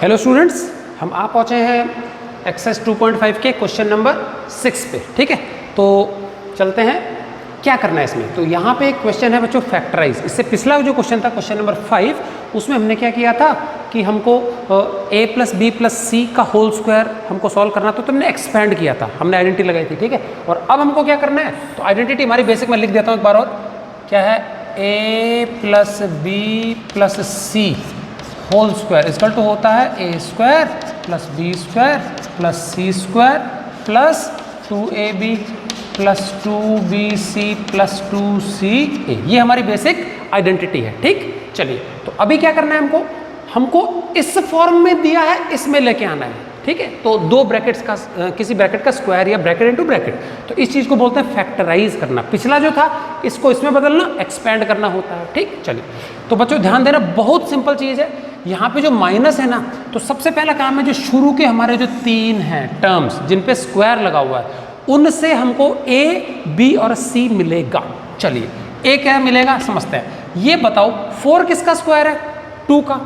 Hello students, हम आ पहुँचे हैं एक्सरसाइज 2.5 के क्वेश्चन नंबर 6 पे। ठीक है, तो चलते हैं क्या करना है इसमें। तो यहाँ पे एक क्वेश्चन है बच्चों फैक्टराइज। इससे पिछला जो क्वेश्चन था क्वेश्चन नंबर 5, उसमें हमने क्या किया था कि हमको a + b + c का होल स्क्वायर हमको सॉल्व करना था, तो हमने एक्सपेंड किया था, हमने आइडेंटिटी लगाई थी। ठीक है, और अब हमको क्या करना है, तो आइडेंटिटी हमारी बेसिक में लिख देता हूँ एक बार और। क्या है, a + b + c whole square equal to होता है a² + b² + c² + 2ab + 2bc + 2ca। ये हमारी बेसिक आइडेंटिटी है। ठीक, चलिए तो अभी क्या करना है, हमको इस फॉर्म में दिया है, इसमें लेके आना है। ठीक है, तो दो ब्रैकेट्स का किसी ब्रैकेट का स्क्वायर या ब्रैकेट इनटू ब्रैकेट, तो इस चीज़ को बोलते हैं फैक्टराइज करना। पिछला जो था इसको इसमें बदलना, एक्सपेंड करना होता है। ठीक, चलिए तो बच्चों ध्यान देना, बहुत सिंपल चीज़ है। यहाँ पे जो माइनस है ना, तो सबसे पहला काम है जो शुरू के हमारे जो 3 हैं टर्म्स जिन पे स्क्वायर लगा हुआ है, उनसे हमको a, b और c मिलेगा। चलिए a क्या मिलेगा समझते हैं। ये बताओ 4 किसका स्क्वायर है, 2 का,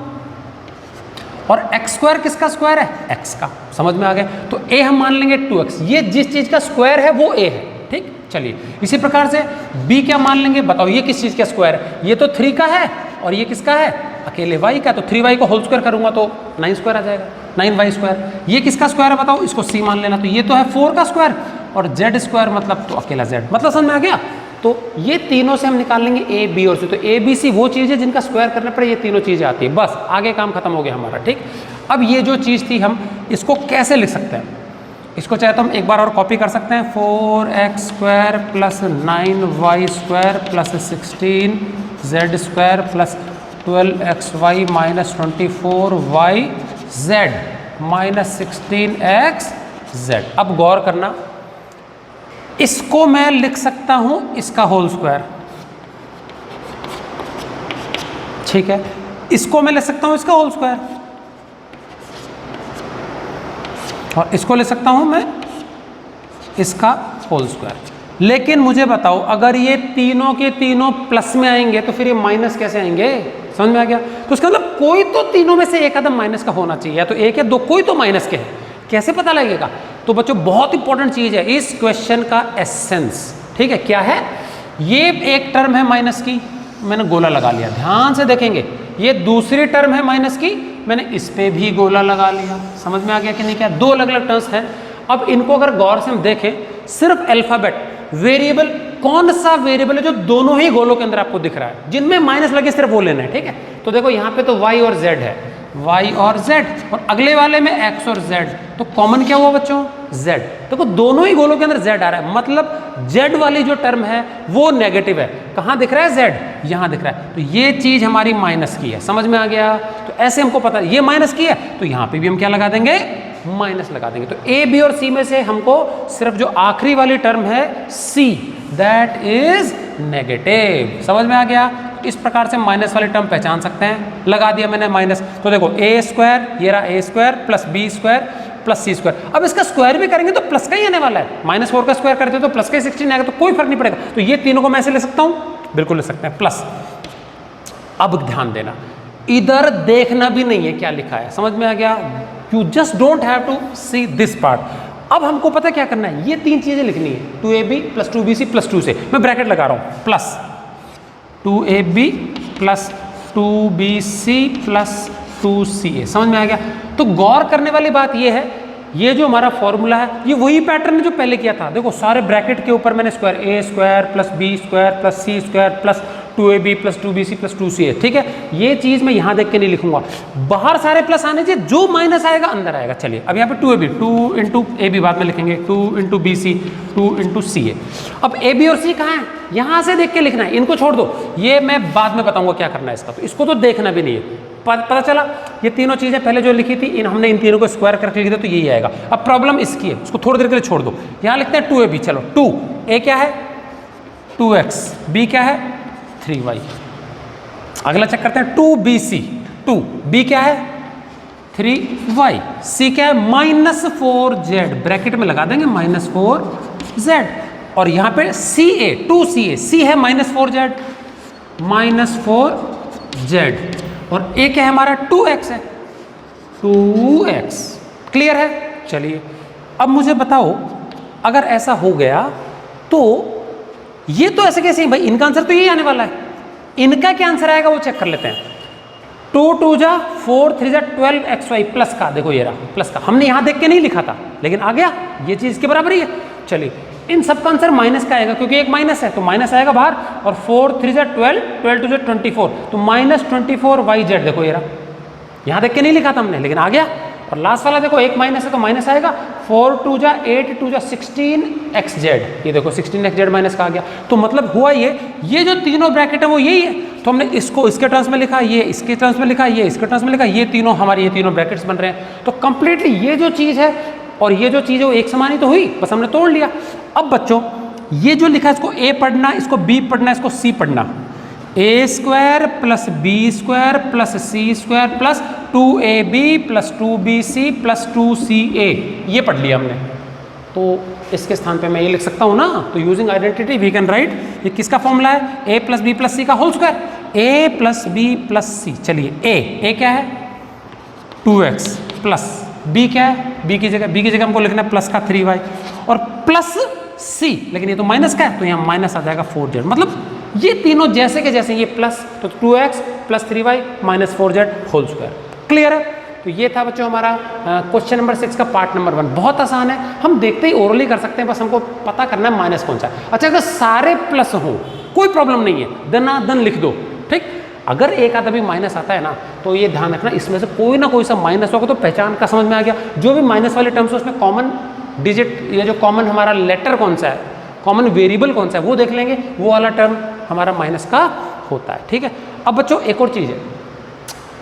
और x² किसका स्क्वायर है, x का। समझ में आ गया, तो a हम मान लेंगे 2x। ये जिस चीज़ का स्क्वायर है वो a है। ठीक, चलिए इसी प्रकार से b क्या मान लेंगे, बताओ ये किस चीज़ का स्क्वायर है, ये तो 3 का है, और ये किसका है, अकेले y का। तो 3y को होल स्क्वायर करूंगा तो 9² आ जाएगा, 9y²। ये किसका स्क्वायर है बताओ, इसको c मान लेना, तो ये तो है 4 का स्क्वायर, और z² मतलब तो अकेला z, मतलब समझ में आ गया। तो ये तीनों से हम निकाल लेंगे a, b और c। तो a, b, c वो चीज़ है जिनका स्क्वायर करने पर ये तीनों चीज़ें आती है, बस आगे काम खत्म हो गया हमारा। ठीक, अब ये जो चीज़ थी हम इसको कैसे लिख सकते हैं, इसको चाहे तो हम एक बार और कॉपी कर सकते हैं। 4x² + 9y² + 16z² + 12xy - 24yz - 16xz। अब गौर करना, इसको मैं लिख सकता हूं इसका होल स्क्वायर। ठीक है, इसको मैं ले सकता हूं इसका होल स्क्वायर, और इसको ले सकता हूं मैं इसका होल स्क्वायर। लेकिन मुझे बताओ, अगर ये तीनों के तीनों प्लस में आएंगे तो फिर ये माइनस कैसे आएंगे, समझ में आ गया। तो इसका मतलब कोई तो तीनों में से एक आदम माइनस का होना चाहिए, या तो एक या दो, कोई तो माइनस के है। कैसे पता लगेगा, तो बच्चों बहुत इंपॉर्टेंट चीज है इस क्वेश्चन का एसेंस। ठीक है, क्या है, ये एक टर्म है माइनस की, मैंने गोला लगा लिया, ध्यान से देखेंगे। ये दूसरी टर्म है माइनस की, मैंने इस पे भी गोला लगा लिया। समझ में आ गया कि नहीं, क्या दो अलग अलग टर्म्स हैं। अब इनको अगर गौर से हम देखें, सिर्फ अल्फाबेट वेरिएबल, कौन सा वेरिएबल है जो दोनों ही गोलों के अंदर आपको दिख रहा है, जिनमें माइनस लगे, सिर्फ वो लेना है। ठीक है, तो देखो यहाँ पे तो y और z है, y और z, और अगले वाले में x और z, तो कॉमन क्या हुआ बच्चों, z। देखो दोनों ही गोलों के अंदर z आ रहा है, मतलब z वाली जो टर्म है वो नेगेटिव है। कहाँ दिख रहा है z, यहाँ दिख रहा है, तो ये चीज हमारी माइनस की है। समझ में आ गया, तो ऐसे हमको पता ये माइनस की है, तो यहाँ पे भी हम क्या लगा देंगे, माइनस लगा देंगे। तो a, b और c में से हमको सिर्फ जो आखिरी वाली टर्म है c, दैट इज नेगेटिव। समझ में आ गया, इस प्रकार से माइनस वाली टर्म पहचान सकते हैं। लगा दिया मैंने माइनस, तो देखो a², ये रहा a² + b² + c²। अब इसका स्क्वायर भी करेंगे तो प्लस का ही आने वाला है, -4 का स्क्वायर करते तो प्लस का ही 16 आएगा, तो कोई फर्क नहीं पड़ेगा। तो ये तीनों को मैं ऐसे ले सकता हूँ, बिल्कुल ले सकते हैं, प्लस। अब ध्यान देना, इधर देखना भी नहीं है क्या लिखा है, समझ में आ गया। You just don't have to see this part. अब हमको पता क्या करना है, ये तीन चीजें लिखनी है, 2ab + 2bc + 2c। मैं ब्रैकेट लगा रहा हूं, प्लस 2ab + 2bc + 2ca। समझ में आ गया। तो गौर करने वाली बात ये है, ये जो हमारा फॉर्मूला है ये वही पैटर्न है जो पहले किया था। देखो सारे ब्रैकेट के ऊपर मैंने square, a² + b² + c² + 2ab + 2bc + 2ca। ठीक है, ये चीज मैं यहां देख के नहीं लिखूंगा, बाहर सारे प्लस आने चाहिए, जो माइनस आएगा अंदर आएगा। चलिए अब यहाँ पे 2ab, 2 × ab बाद में लिखेंगे, 2 × bc, 2 × ca। अब ab और c कहाँ है, यहां से देख के लिखना है, इनको छोड़ दो, ये मैं बाद में बताऊंगा क्या करना है इसका, तो इसको तो देखना भी नहीं है। पता चला ये तीनों चीजें पहले जो लिखी थी, हमने इन तीनों को स्क्वायर करके लिखी थी, तो यही आएगा। अब प्रॉब्लम इसकी है, उसको थोड़ी देर के लिए छोड़ दो। यहां लिखते हैं 2ab, चलो 2, a क्या है 2x, b क्या है 3y। अगला चेक करते हैं 2bc, 2b क्या है 3y, c क्या है -4z, ब्रैकेट में लगा देंगे -4z, और यहां पे ca, 2ca, c है -4z, -4z, और a क्या है हमारा 2x है, 2x। क्लियर है? चलिए अब मुझे बताओ, अगर ऐसा हो गया तो ये तो ऐसे कैसे भाई, इनका आंसर तो यही आने वाला है, इनका क्या आंसर आएगा वो चेक कर लेते हैं। 2 2 जा 4 3 जा 12xy प्लस का, देखो ये रहा प्लस का, हमने यहां देख के नहीं लिखा था लेकिन आ गया, ये चीज इसके बराबर ही है। चलिए इन सब का आंसर माइनस का आएगा क्योंकि एक माइनस है तो माइनस आएगा बाहर, और 4 3 जा 12 12 2 जा 24 तो -24yz, देखो ये रहा, यहां देख के नहीं लिखा था हमने लेकिन आ गया। और लास्ट वाला देखो एक माइनस है तो माइनस आएगा, 4 2 जा 8 2 जा 16xz, ये देखो 16xz माइनस का आ गया। तो मतलब हुआ ये जो तीनों ब्रैकेट है वो यही है, तो हमने इसको इसके टर्म्स में लिखा, ये इसके टर्म्स में लिखा, ये इसके टर्म्स में लिखा, ये तीनों हमारे ये तीनों ब्रैकेट्स बन रहे हैं। तो कंप्लीटली ये जो चीज़ है और ये जो चीज़ है वो एक समान ही तो हुई, बस हमने तोड़ लिया। अब बच्चों ये जो लिखा है इसको ए पढ़ना, इसको बी पढ़ना, इसको सी पढ़ना, A square plus B square plus C square plus 2ab plus 2bc plus 2ca, ये पढ़ लिया हमने। तो इसके स्थान पे मैं ये लिख सकता हूँ ना, तो using identity we can write, ये किसका फॉर्मूला है, a plus B plus C का whole square, a plus B plus C. चलिए a क्या है 2x प्लस b क्या है, b की जगह हमको लिखना है प्लस का 3y और प्लस c, लेकिन ये तो माइनस का है तो यहाँ माइनस आ जाएगा 4z। मतलब ये तीनों जैसे के जैसे, ये प्लस तो 2x plus 3y minus 4z whole square. Clear है? तो ये था बच्चों हमारा क्वेश्चन नंबर 6 का पार्ट नंबर 1। बहुत आसान है, हम देखते ही ओरली कर सकते हैं, बस हमको पता करना है माइनस कौन सा है। अच्छा अगर सारे प्लस हों कोई प्रॉब्लम नहीं है, दनादन लिख दो, ठीक। अगर एक आधा भी माइनस आता है ना तो ये ध्यान रखना इसमें से कोई ना कोई सा माइनस होगा, तो पहचान का समझ में आ गया। जो भी माइनस वाले टर्म्स है उसमें कॉमन डिजिट, ये जो कॉमन हमारा लेटर कौन सा है, कॉमन वेरिएबल कौन सा है वो देख लेंगे, वो वाला टर्म हमारा माइनस का होता है, ठीक है। अब बच्चों एक और चीज़ है,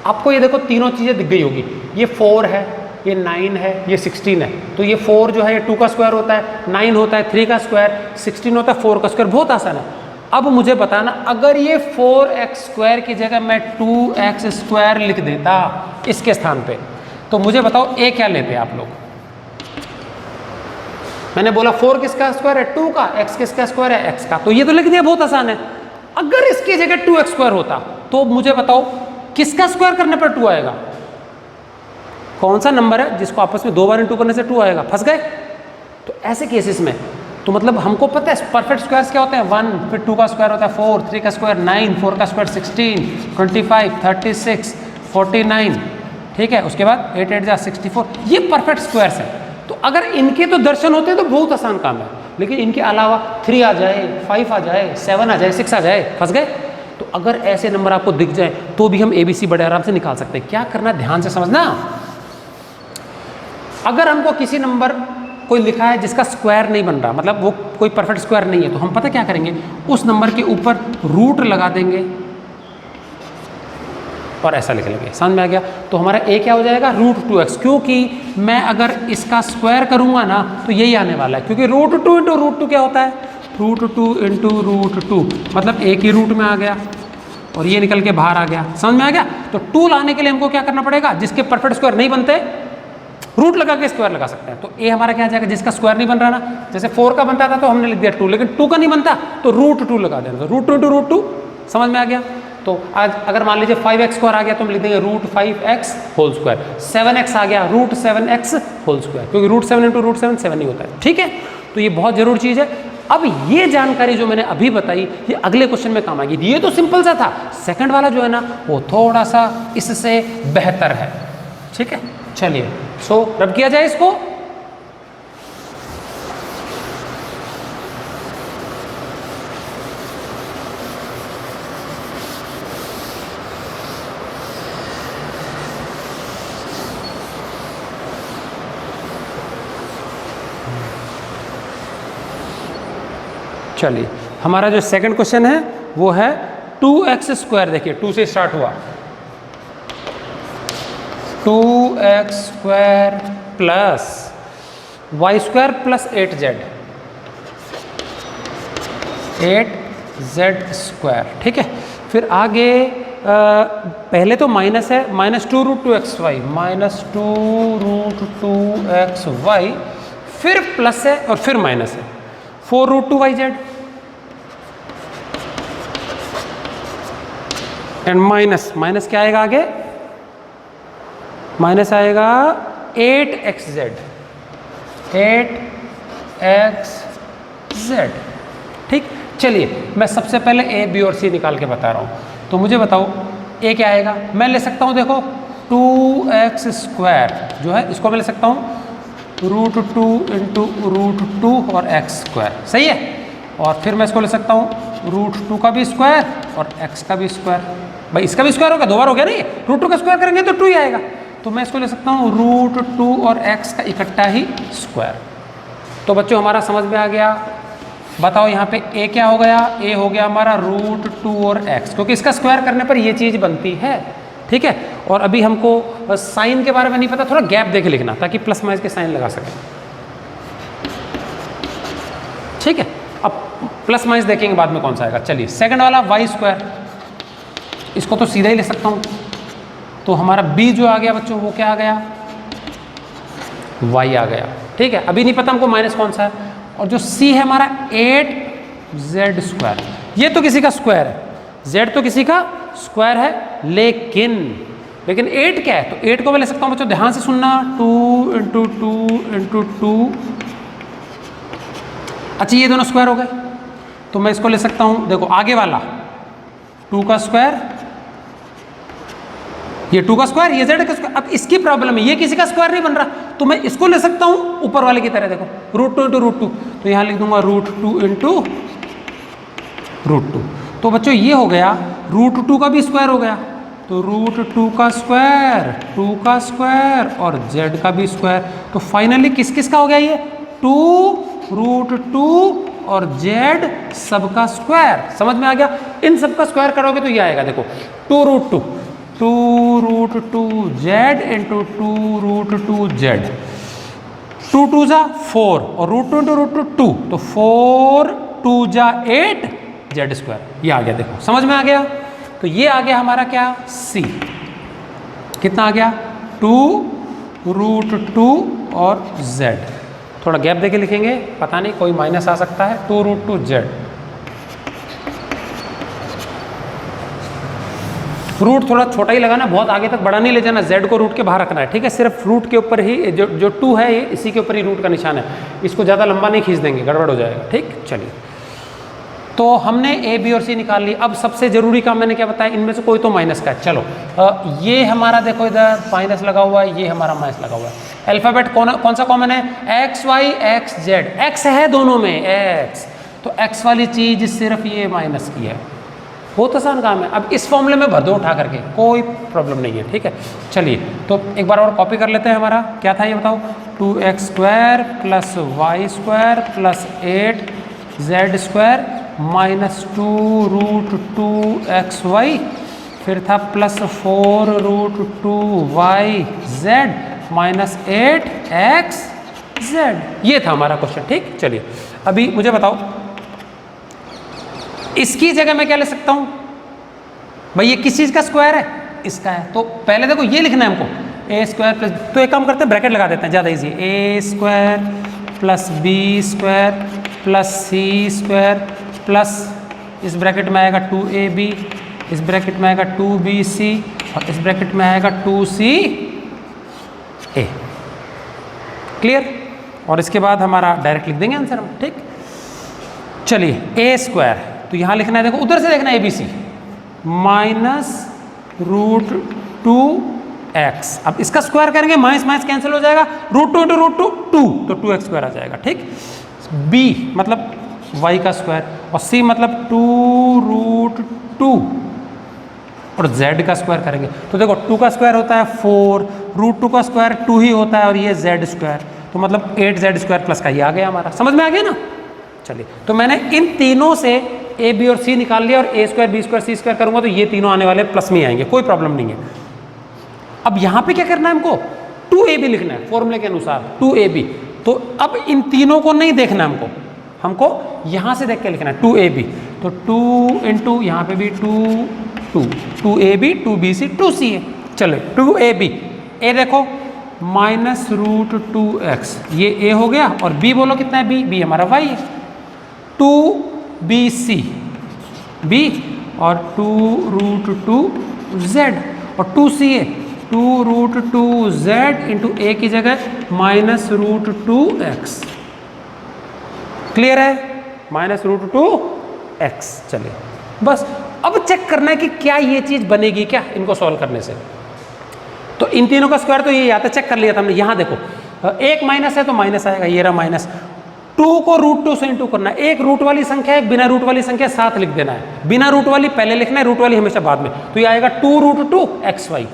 आपको ये देखो तीनों चीज़ें दिख गई होगी, ये 4 है, ये 9 है, ये 16 है। तो ये 4 जो है ये 2 का स्क्वायर होता है, 9 होता है 3 का स्क्वायर, 16 होता है 4 का स्क्वायर। बहुत आसान है। अब मुझे बताना, अगर ये 4x स्क्वायर की जगह मैं 2x स्क्वायर लिख देता इसके स्थान पे, तो मुझे बताओ a क्या लेते आप लोग। मैंने बोला 4 किसका स्क्वायर है, 2 का, x किसका स्क्वायर है, x का, तो ये तो लिख दिया, बहुत आसान है। अगर इसकी जगह 2x स्क्वायर होता तो मुझे बताओ किसका स्क्वायर करने पर 2 आएगा। कौन सा नंबर है जिसको आपस में 2 बार इंटू करने से 2 आएगा, फंस गए। तो ऐसे केसेस में तो मतलब हमको पता है परफेक्ट स्क्वायर्स क्या होते हैं, 1, फिर 2 का स्क्वायर होता है 4, 3 का स्क्वायर 9, 4 का स्क्वायर 16, 25, 36, 49, ठीक है। उसके बाद 8 8 जा 64, ये परफेक्ट स्क्वायर्स हैं। तो अगर इनके तो दर्शन होते हैं तो बहुत आसान काम है, लेकिन इनके अलावा 3 आ जाए, 5 आ जाए, 7 आ जाए, 6 आ जाए, फंस गए। तो अगर ऐसे नंबर आपको दिख जाए तो भी हम ABC बड़े आराम से निकाल सकते हैं। क्या करना, ध्यान से समझना। अगर हमको किसी नंबर कोई लिखा है जिसका स्क्वायर नहीं बन रहा, मतलब वो कोई परफेक्ट स्क्वायर नहीं है, तो हम पता क्या करेंगे, उस नंबर के ऊपर रूट लगा देंगे और ऐसा लिख लेंगे। समझ में आ गया? तो हमारा a क्या हो जाएगा, √2x, क्योंकि मैं अगर इसका स्क्वायर करूंगा ना तो यही आने वाला है, क्योंकि √2 इंटू √2 क्या होता है, √2 इंटू √2, मतलब एक ही रूट में आ गया और ये निकल के बाहर आ गया। समझ में आ गया? तो 2 लाने के लिए हमको क्या करना पड़ेगा, जिसके परफेक्ट स्क्वायर नहीं बनते रूट लगा के स्क्वायर लगा सकते हैं। तो a हमारा क्या आ जाएगा, जिसका स्क्वायर नहीं बन रहा ना, जैसे 4 का बनता था तो हमने लिख दिया 2, लेकिन 2 का नहीं बनता तो √2 लगा देना, तो √2 इंटू √2। समझ में आ गया? तो आज अगर मान लीजिए 5x स्क्वायर आ गया तो हम लिख देंगे √5x होल स्क्वायर, 7x आ गया √7x होल स्क्वायर, क्योंकि √7 इंटू √7 7 ही होता है, ठीक है। तो ये बहुत जरूरी चीज़ है। अब ये जानकारी जो मैंने अभी बताई ये अगले क्वेश्चन में काम आएगी। ये तो सिंपल सा था, सेकंड वाला जो है ना वो थोड़ा सा इससे बेहतर है, ठीक है। चलिए रब किया जाए इसको। चलिए हमारा जो सेकंड क्वेश्चन है वो है 2x स्क्वायर। देखिए 2 से स्टार्ट हुआ, 2x square plus Y square plus 8z square, ठीक है। फिर आगे पहले तो माइनस है, -2√2xy, -2√2xy, फिर प्लस है और फिर माइनस है 4√2yz एंड माइनस क्या आएगा आगे, माइनस आएगा 8xz, 8xz। ठीक, चलिए मैं सबसे पहले a, b और c निकाल के बता रहा हूँ। तो मुझे बताओ a क्या आएगा। मैं ले सकता हूँ देखो 2x² जो है इसको मैं ले सकता हूँ √2 इंटू √2 और x², सही है। और फिर मैं इसको ले सकता हूँ √2 का भी स्क्वायर और x का भी स्क्वायर। भाई इसका भी स्क्वायर होगा, दो बार हो गया नहीं, √2 का स्क्वायर करेंगे तो 2 ही आएगा। तो मैं इसको ले सकता हूँ √2 और x का इकट्ठा ही स्क्वायर। तो बच्चों हमारा समझ में आ गया। बताओ यहाँ पे a क्या हो गया, a हो गया हमारा √2 और x, क्योंकि इसका स्क्वायर करने पर ये चीज़ बनती है। ठीक है, और अभी हमको साइन के बारे में नहीं पता, थोड़ा गैप देके लिखना ताकि प्लस माइनस के साइन लगा सकें। ठीक है, अब प्लस माइनस देखेंगे बाद में कौन सा आएगा। चलिए सेकंड वाला y², इसको तो सीधा ही ले सकता हूँ। तो हमारा b जो आ गया बच्चों वो क्या आ गया, y आ गया। ठीक है, अभी नहीं पता हमको माइनस कौन सा है। और जो c है हमारा 8z², ये तो किसी का स्क्वायर है, z तो किसी का स्क्वायर है, लेकिन 8 क्या है, तो 8 को मैं ले सकता हूँ बच्चों, ध्यान से सुनना, 2 इंटू 2 इंटू 2। अच्छा ये दोनों स्क्वायर हो गए, तो मैं इसको ले सकता हूँ, देखो आगे वाला 2 का स्क्वायर, ये 2 का स्क्वायर, ये z का स्क्वायर। अब इसकी प्रॉब्लम है, ये किसी का स्क्वायर नहीं बन रहा, तो मैं इसको ले सकता हूँ ऊपर वाले की तरह, देखो √2 इंटू √2, तो यहाँ लिख दूंगा √2 इंटू √2। तो बच्चों ये हो गया, √2 का भी स्क्वायर हो गया, तो √2 का स्क्वायर, 2 का स्क्वायर और z का भी स्क्वायर। तो फाइनली किस किस का हो गया ये, 2 √2 और z सबका स्क्वायर। समझ में आ गया। इन सबका स्क्वायर करोगे तो ये आएगा, देखो 2√2 2√2z इंटू 2√2z, 2 2 जा 4 और √2 इंटू √2 2, तो 4 2 जा 8 z²। ये आ गया, देखो समझ में आ गया। तो ये आ गया हमारा क्या, c। कितना आ गया, 2√2 और z। थोड़ा गैप देके लिखेंगे, पता नहीं कोई माइनस आ सकता है, 2√2z। रूट थोड़ा छोटा ही लगाना, बहुत आगे तक बड़ा नहीं ले जाना, z को रूट के बाहर रखना है। ठीक है, सिर्फ रूट के ऊपर ही, जो 2 है ये इसी के ऊपर ही रूट का निशान है, इसको ज़्यादा लंबा नहीं खींच देंगे, गड़बड़ हो जाएगा। ठीक, चलिए तो हमने a, b और c निकाल ली। अब सबसे जरूरी काम मैंने क्या बताया, इनमें से कोई तो माइनस का है। चलो ये हमारा देखो इधर माइनस लगा हुआ है, ये हमारा माइनस लगा हुआ है। अल्फाबेट कौन सा कॉमन है, x y x z, x है दोनों में x, तो x वाली चीज सिर्फ ये माइनस की है। बहुत आसान काम है। अब इस फॉर्मूले में भर दो उठा करके, कोई प्रॉब्लम नहीं है। ठीक है, चलिए तो एक बार और कॉपी कर लेते हैं। हमारा क्या था ये बताओ, 2x² plus y² plus 8z² minus 2√2xy, फिर था प्लस 4√2yz माइनस 8xz। ये था हमारा क्वेश्चन। ठीक, चलिए अभी मुझे बताओ इसकी जगह मैं क्या ले सकता हूं भाई, ये किस चीज का स्क्वायर है, इसका है। तो पहले देखो ये लिखना है हमको, a² प्लस, तो एक काम करते हैं ब्रैकेट लगा देते हैं, ज़्यादा इजी है। a² plus b² plus c² plus इस ब्रैकेट में आएगा 2ab, इस ब्रैकेट में आएगा 2bc और इस ब्रैकेट में आएगा 2ca। क्लियर। और इसके बाद हमारा डायरेक्ट लिख देंगे आंसर हम। ठीक, चलिए a², तो यहाँ लिखना है, देखो उधर से देखना है abc माइनस √2x। अब इसका स्क्वायर करेंगे, माइनस माइनस कैंसिल हो जाएगा, √2 इंटू √2 2, तो 2x² आ जाएगा। ठीक, b मतलब y का स्क्वायर और c मतलब 2√2 और z का स्क्वायर करेंगे, तो देखो 2 का स्क्वायर होता है 4, √2 का स्क्वायर 2 ही होता है और ये z², तो मतलब 8z² प्लस का ये आ गया हमारा। समझ में आ गया ना। चलिए तो मैंने इन तीनों से a, b और c निकाल लिया, और a² b² c² करूंगा तो ये तीनों आने वाले प्लस में आएंगे, कोई प्रॉब्लम नहीं है। अब यहाँ पे क्या करना है हमको, 2ab लिखना है फॉर्मूले के अनुसार, 2ab। तो अब इन तीनों को नहीं देखना हमको यहाँ से देख के लिखना है 2ab। तो 2 इंटू यहाँ पे भी 2ab 2bc 2c है। चलो 2ab, a देखो माइनस √2x, ये a हो गया, और b बोलो कितना है, b हमारा y है, 2bc b और 2√2z और 2ca 2√2z इंटू ए की जगह -√2x। क्लियर है? -√2x। चलिए बस अब चेक करना है कि क्या ये चीज बनेगी क्या इनको सॉल्व करने से। तो इन तीनों का स्क्वायर तो ये आता चेक कर लिया था हमने। यहाँ देखो एक माइनस है तो माइनस आएगा, ये रहा माइनस। 2 को √2 से इंटू करना है। एक रूट वाली संख्या एक बिना रूट वाली संख्या साथ लिख देना है। बिना रूट वाली पहले लिखना है, रूट वाली हमेशा बाद में। तो ये आएगा 2√2xy,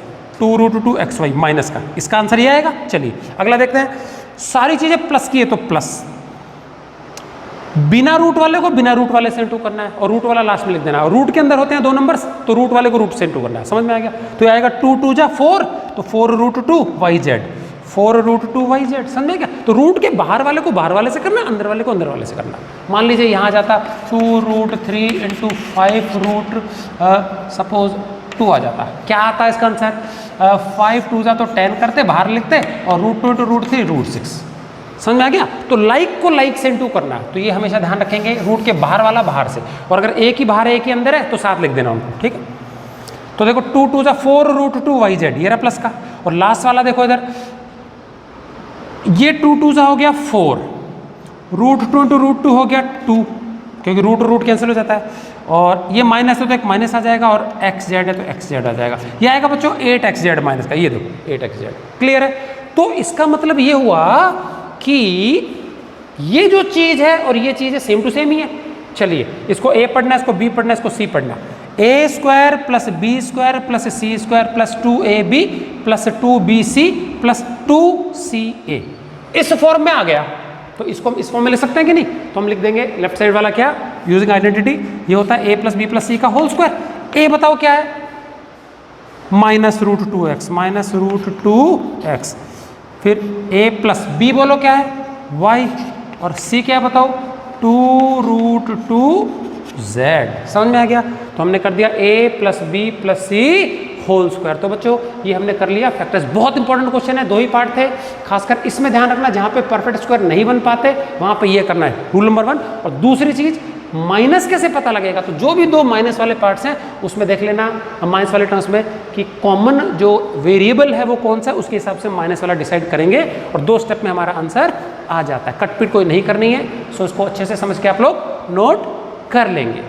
2√2xy माइनस का, इसका आंसर ये आएगा। चलिए अगला देखते हैं। सारी चीजें प्लस की है तो प्लस, बिना रूट वाले को बिना रूट वाले से इंटू करना है और रूट वाला लास्ट में लिख देना है। और रूट के अंदर होते हैं 2 नंबर्स, तो रूट वाले को रूट से इंटू करना है। समझ में आ गया? तो ये आएगा 2 2 जा 4, तो 4√2yz, 4√2yz। समझ में क्या? तो रूट के बाहर वाले को बाहर वाले से करना, अंदर वाले को अंदर वाले से करना। मान लीजिए यहाँ जाता 2√3 इंटू 5 सपोज 2 आ जाता। क्या आता है इसका आंसर? 5 2 जा तो 10 करते, बाहर लिखते, और √2 इंटू √3 √6। समझ में आ गया? तो लाइक को लाइक से इंटू करना, तो ये हमेशा ध्यान रखेंगे, रूट के बाहर वाला बाहर से, और अगर एक ही बाहर है एक ही अंदर है तो साथ लिख देना उनको। ठीक है? तो देखो 2 2 जा 4√2yz, ये रहा प्लस का। और लास्ट वाला देखो इधर, ये 2 2 जा हो गया 4, √2 इंटू √2 हो गया 2, क्योंकि रूट कैंसिल हो जाता है। और ये माइनस है तो एक माइनस आ जाएगा, और xz है तो xz आ जाएगा। ये आएगा बच्चों 8xz माइनस का, ये देखो 8xz। क्लियर है? तो इसका मतलब ये हुआ कि ये जो चीज है और ये चीज है सेम टू सेम ही है। चलिए इसको a पढ़ना है, इसको b पढ़ना है, इसको c पढ़ना। a² + b² + c² + 2ab + 2bc + 2ca, इस फॉर्म में आ गया। तो इसको हम इस फॉर्म में लिख सकते हैं कि नहीं? तो हम लिख देंगे लेफ्ट साइड वाला क्या, यूजिंग आइडेंटिटी, ये होता है a + b + c का होल स्क्वायर। a बताओ क्या है? -√2x, -√2x। फिर a + b बोलो क्या है? y। और c क्या बताओ? 2√2z। समझ में आ गया? तो हमने कर दिया a + b + c whole square. तो बच्चों ये हमने कर लिया फैक्टर्स। बहुत इंपॉर्टेंट क्वेश्चन है, 2 ही पार्ट थे। खासकर इसमें ध्यान रखना, जहाँ पे परफेक्ट स्क्वायर नहीं बन पाते वहाँ पे ये करना है, रूल नंबर 1। और दूसरी चीज, माइनस कैसे पता लगेगा? तो जो भी 2 माइनस वाले पार्ट्स हैं उसमें देख लेना माइनस वाले टर्म्स में कि कॉमन जो वेरिएबल है वो कौन सा है, उसके हिसाब से माइनस वाला डिसाइड करेंगे, और 2 स्टेप में हमारा आंसर आ जाता है। कटपीट कोई नहीं करनी है, सो इसको अच्छे से समझ के आप लोग नोट कर लेंगे।